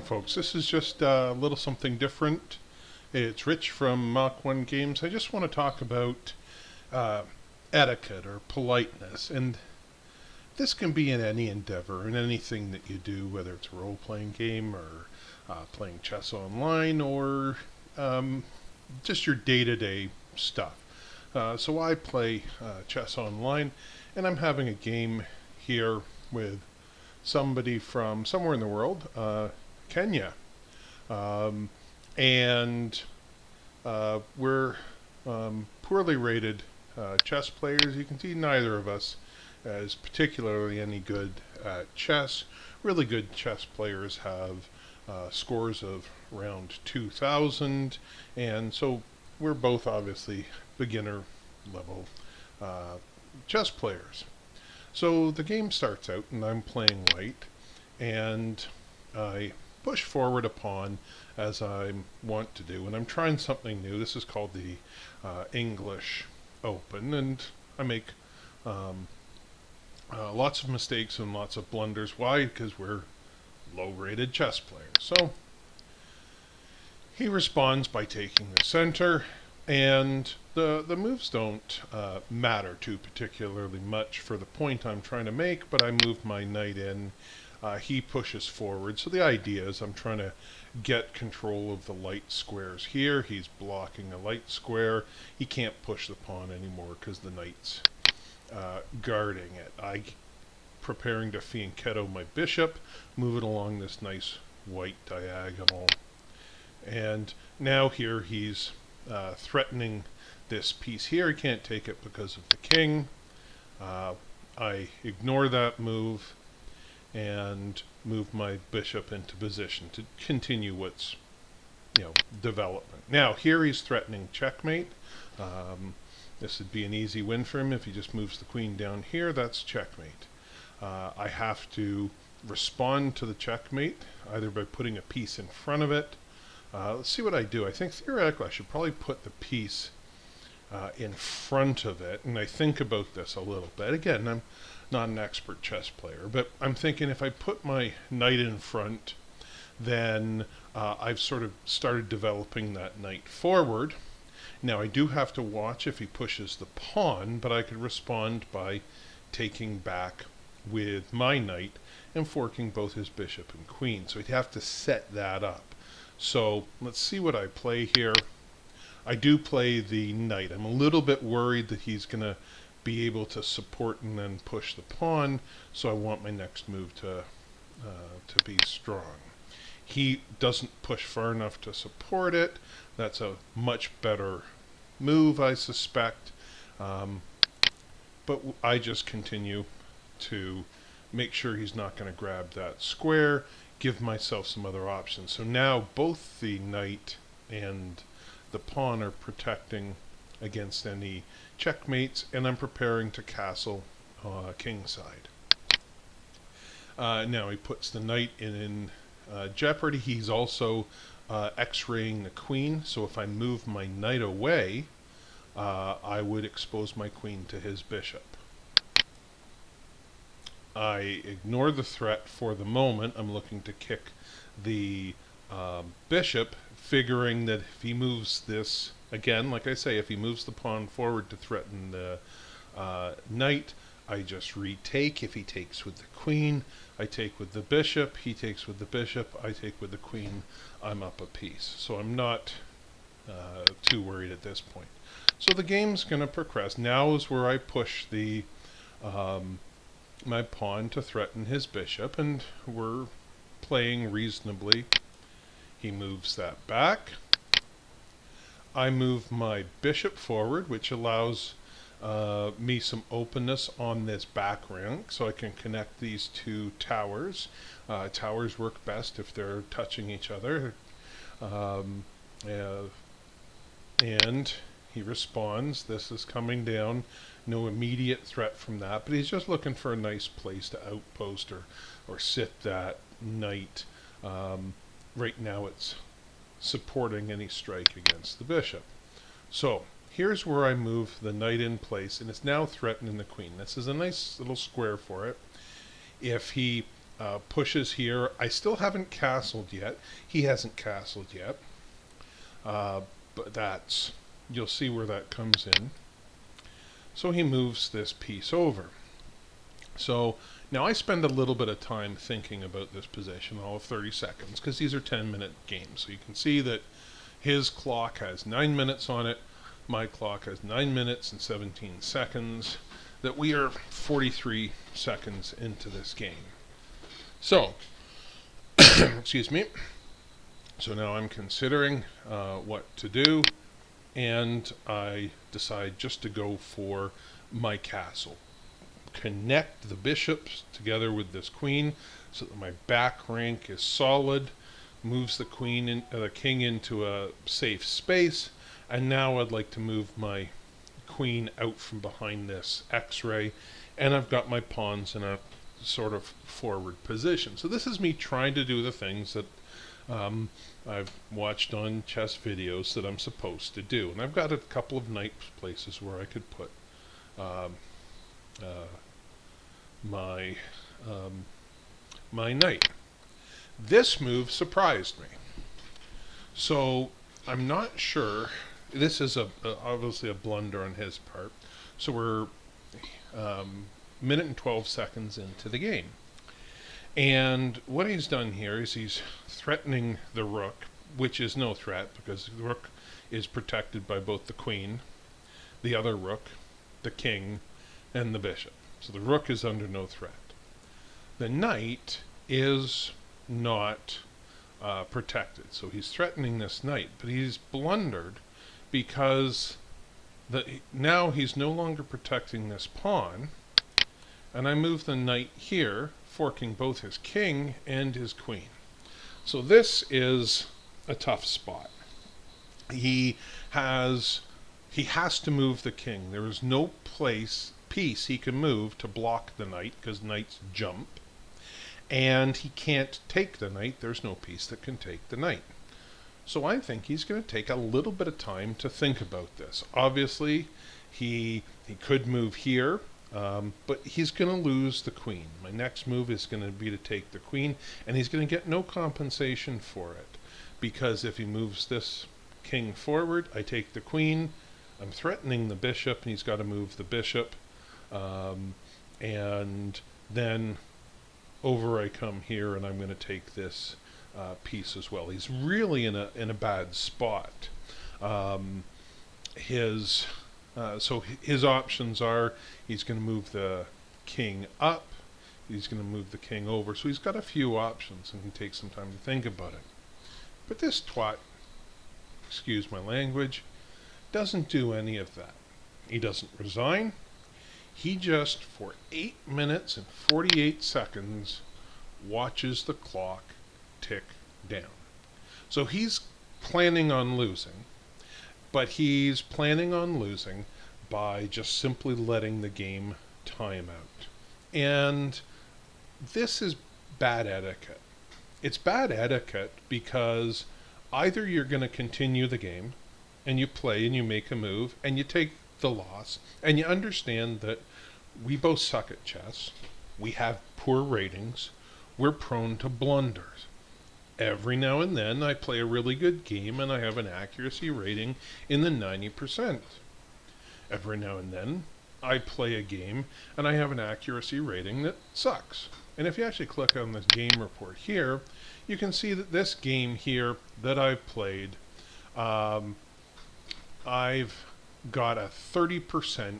folks. This is just a little something different. It's Rich from Mach 1 Games. I just want to talk about uh, etiquette or politeness. And this can be in any endeavor, in anything that you do, whether it's a role-playing game or playing chess online or just your day-to-day stuff. So I play chess online, and I'm having a game here with somebody from somewhere in the world, Kenya. Um, and we're poorly rated chess players. You can see neither of us is particularly any good at chess. Really good chess players have scores of around 2,000, and so we're both obviously beginner level chess players. So the game starts out, and I'm playing white, and I push forward a pawn as I want to do, and I'm trying something new. This is called the English Open, and I make lots of mistakes and lots of blunders. Why? Because we're low-rated chess players. So he responds by taking the center, and the moves don't matter too particularly much for the point I'm trying to make, but I move my knight in. He pushes forward. So the idea is I'm trying to get control of the light squares here. He's blocking a light square. He can't push the pawn anymore because the knight's guarding it. Preparing to fianchetto my bishop, move it along this nice white diagonal. And now here he's threatening this piece here. He can't take it because of the king. I ignore that move and move my bishop into position to continue what's development. Now here he's threatening checkmate. This would be an easy win for him if he just moves the queen down here. That's checkmate. I have to respond to the checkmate either by putting a piece in front of it. Let's see what I do. I think theoretically I should probably put the piece in front of it, and I think about this a little bit. Again, I'm not an expert chess player, but I'm thinking if I put my knight in front, then I've sort of started developing that knight forward. Now I do have to watch if he pushes the pawn, but I could respond by taking back with my knight and forking both his bishop and queen. So he'd have to set that up. So let's see what I play here. I do play the knight. I'm a little bit worried that he's going to be able to support and then push the pawn, so I want my next move to be strong. He doesn't push far enough to support it. That's a much better move, I suspect. But I just continue to make sure he's not going to grab that square, give myself some other options. So now both the knight and the pawn are protecting against any checkmates, and I'm preparing to castle kingside. Now he puts the knight in jeopardy. He's also x-raying the queen, so if I move my knight away, I would expose my queen to his bishop. I ignore the threat for the moment. I'm looking to kick the bishop, figuring that if he moves this, again, like I say, if he moves the pawn forward to threaten the knight, I just retake. If he takes with the queen, I take with the bishop. He takes with the bishop, I take with the queen. I'm up a piece. So I'm not too worried at this point. So the game's going to progress. Now is where I push the my pawn to threaten his bishop, and we're playing reasonably. He moves that back. I move my bishop forward, which allows me some openness on this back rank, so I can connect these two towers. Towers work best if they're touching each other. And he responds. This is coming down. No immediate threat from that, but he's just looking for a nice place to outpost or sit that knight. Right now it's supporting any strike against the bishop. So here's where I move the knight in place, and it's now threatening the queen. This is a nice little square for it. If he pushes here. I still haven't castled yet. He hasn't castled yet. But that's, you'll see where that comes in. So he moves this piece over. So now I spend a little bit of time thinking about this position, all of 30 seconds, because these are 10-minute games. So you can see that his clock has 9 minutes on it. My clock has 9 minutes and 17 seconds. That we are 43 seconds into this game. So, excuse me. So now I'm considering what to do, and I decide just to go for my castle. Connect the bishops together with this queen so that my back rank is solid, moves the king into a safe space, and now I'd like to move my queen out from behind this X-ray, and I've got my pawns in a sort of forward position. So this is me trying to do the things that I've watched on chess videos that I'm supposed to do. And I've got a couple of nice places where I could put my knight. This move surprised me. So I'm not sure. This is obviously a blunder on his part. So we're minute and 12 seconds into the game. And what he's done here is he's threatening the rook, which is no threat because the rook is protected by both the queen, the other rook, the king, and the bishop. So the rook is under no threat. The knight is not protected. So he's threatening this knight, but he's blundered because now he's no longer protecting this pawn. And I move the knight here, forking both his king and his queen. So this is a tough spot. He has to move the king. There is no piece he can move to block the knight because knights jump. And he can't take the knight. There's no piece that can take the knight. So I think he's going to take a little bit of time to think about this. Obviously, he could move here. But he's going to lose the queen. My next move is going to be to take the queen, and he's going to get no compensation for it. Because if he moves this king forward, I take the queen, I'm threatening the bishop, and he's got to move the bishop. And then over I come here, and I'm going to take this piece as well. He's really in a bad spot. So his options are he's going to move the king up, he's going to move the king over. So he's got a few options and can take some time to think about it. But this twat, excuse my language, doesn't do any of that. He doesn't resign. He just, for 8 minutes and 48 seconds, watches the clock tick down. So he's planning on losing. But he's planning on losing by just simply letting the game time out. And this is bad etiquette. It's bad etiquette because either you're going to continue the game and you play and you make a move and you take the loss and you understand that we both suck at chess, we have poor ratings, we're prone to blunders. Every now and then I play a really good game and I have an accuracy rating in the 90%. Every now and then I play a game and I have an accuracy rating that sucks. And if you actually click on this game report here, you can see that this game here that I've played, I've got a 30%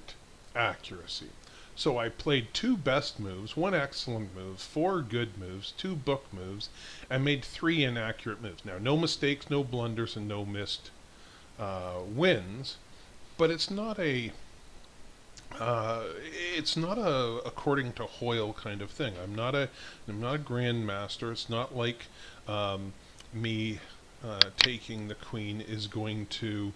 accuracy. So I played 2 best moves, 1 excellent move, 4 good moves, 2 book moves, and made 3 inaccurate moves. Now, no mistakes, no blunders, and no missed wins, but it's not a according to Hoyle kind of thing. I'm not a grandmaster. It's not like me taking the queen is going to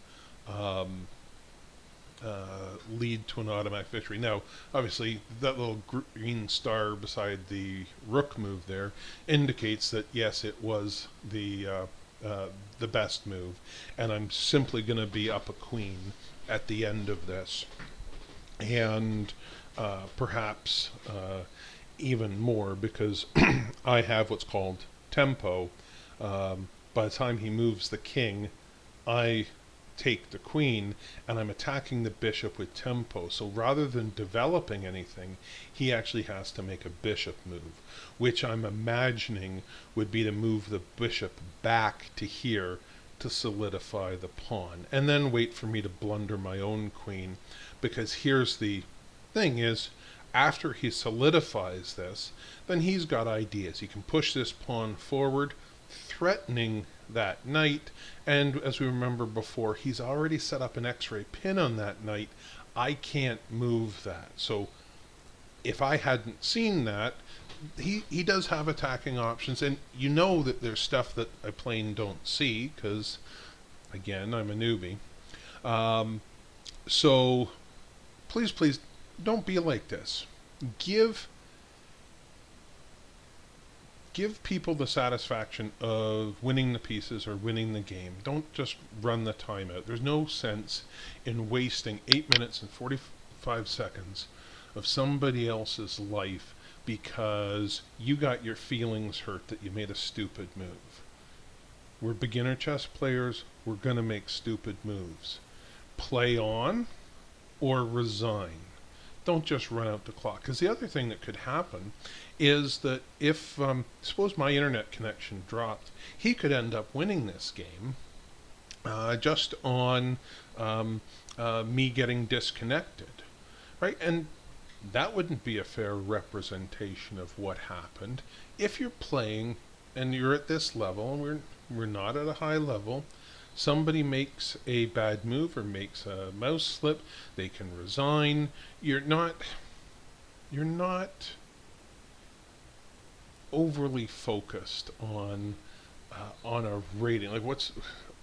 lead to an automatic victory. Now, obviously, that little green star beside the rook move there indicates that yes, it was the best move, and I'm simply going to be up a queen at the end of this, and perhaps even more because I have what's called tempo. By the time he moves the king, I take the queen and I'm attacking the bishop with tempo. So rather than developing anything, he actually has to make a bishop move, which I'm imagining would be to move the bishop back to here to solidify the pawn, and then wait for me to blunder my own queen. Because here's the thing is, after he solidifies this, then he's got ideas. He can push this pawn forward, threatening that knight, and as we remember before, he's already set up an X-ray pin on that knight. I can't move that. So if I hadn't seen that, he does have attacking options, and you know that there's stuff that I plain don't see because, again, I'm a newbie. So please don't be like this. Give people the satisfaction of winning the pieces or winning the game. Don't just run the time out. There's no sense in wasting 8 minutes and 45 seconds of somebody else's life because you got your feelings hurt that you made a stupid move. We're beginner chess players. We're going to make stupid moves. Play on or resign. Don't just run out the clock. Because the other thing that could happen is that if, suppose my internet connection dropped, he could end up winning this game just on me getting disconnected, right? And that wouldn't be a fair representation of what happened. If you're playing and you're at this level, and we're not at a high level, somebody makes a bad move or makes a mouse slip, they can resign. You're not overly focused on a rating. Like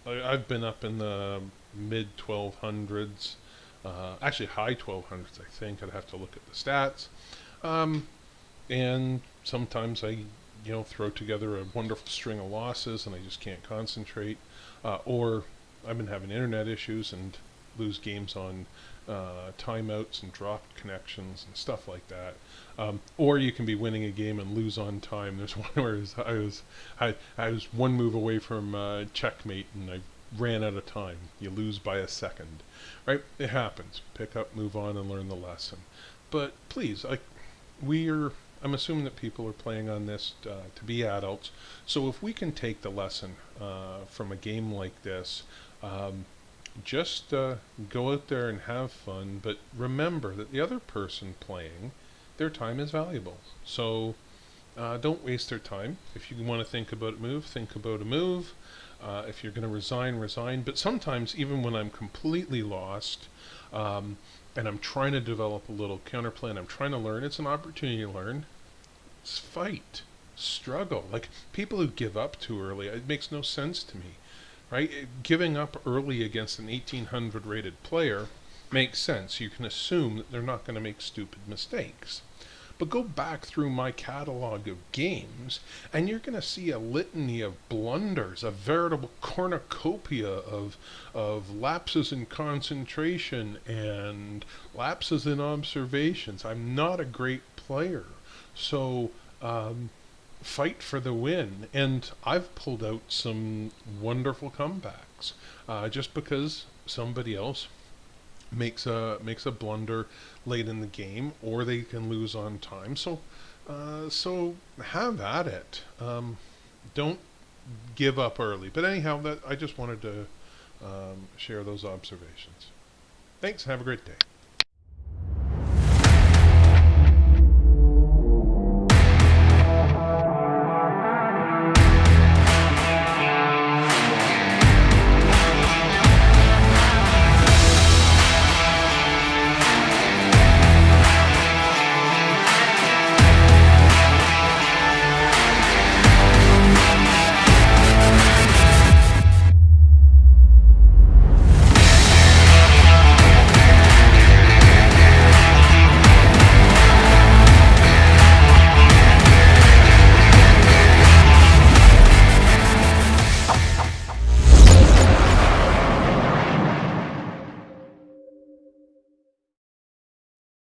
I've been up in the mid 1200s, actually high 1200s. I think I'd have to look at the stats, and sometimes I throw together a wonderful string of losses and I just can't concentrate. Or I've been having internet issues and lose games on timeouts and dropped connections and stuff like that. Or you can be winning a game and lose on time. There's one where I was one move away from checkmate and I ran out of time. You lose by a second, right? It happens. Pick up, move on, and learn the lesson. But please, I'm assuming that people are playing on this to be adults. So if we can take the lesson from a game like this, just go out there and have fun. But remember that the other person playing, their time is valuable. So don't waste their time. If you want to think about a move, think about a move. If you're going to resign, resign. But sometimes, even when I'm completely lost, and I'm trying to develop a little counterplay and I'm trying to learn, it's an opportunity to learn. Fight, struggle. Like people who give up too early, it makes no sense to me, right? Giving up early against an 1800 rated player makes sense. You can assume that they're not going to make stupid mistakes. But go back through my catalog of games and you're going to see a litany of blunders, a veritable cornucopia of lapses in concentration and lapses in observations. I'm not a great player. So fight for the win. And I've pulled out some wonderful comebacks just because somebody else makes a blunder late in the game, or they can lose on time. So have at it. Don't give up early. But anyhow, I just wanted to share those observations. Thanks. Have a great day.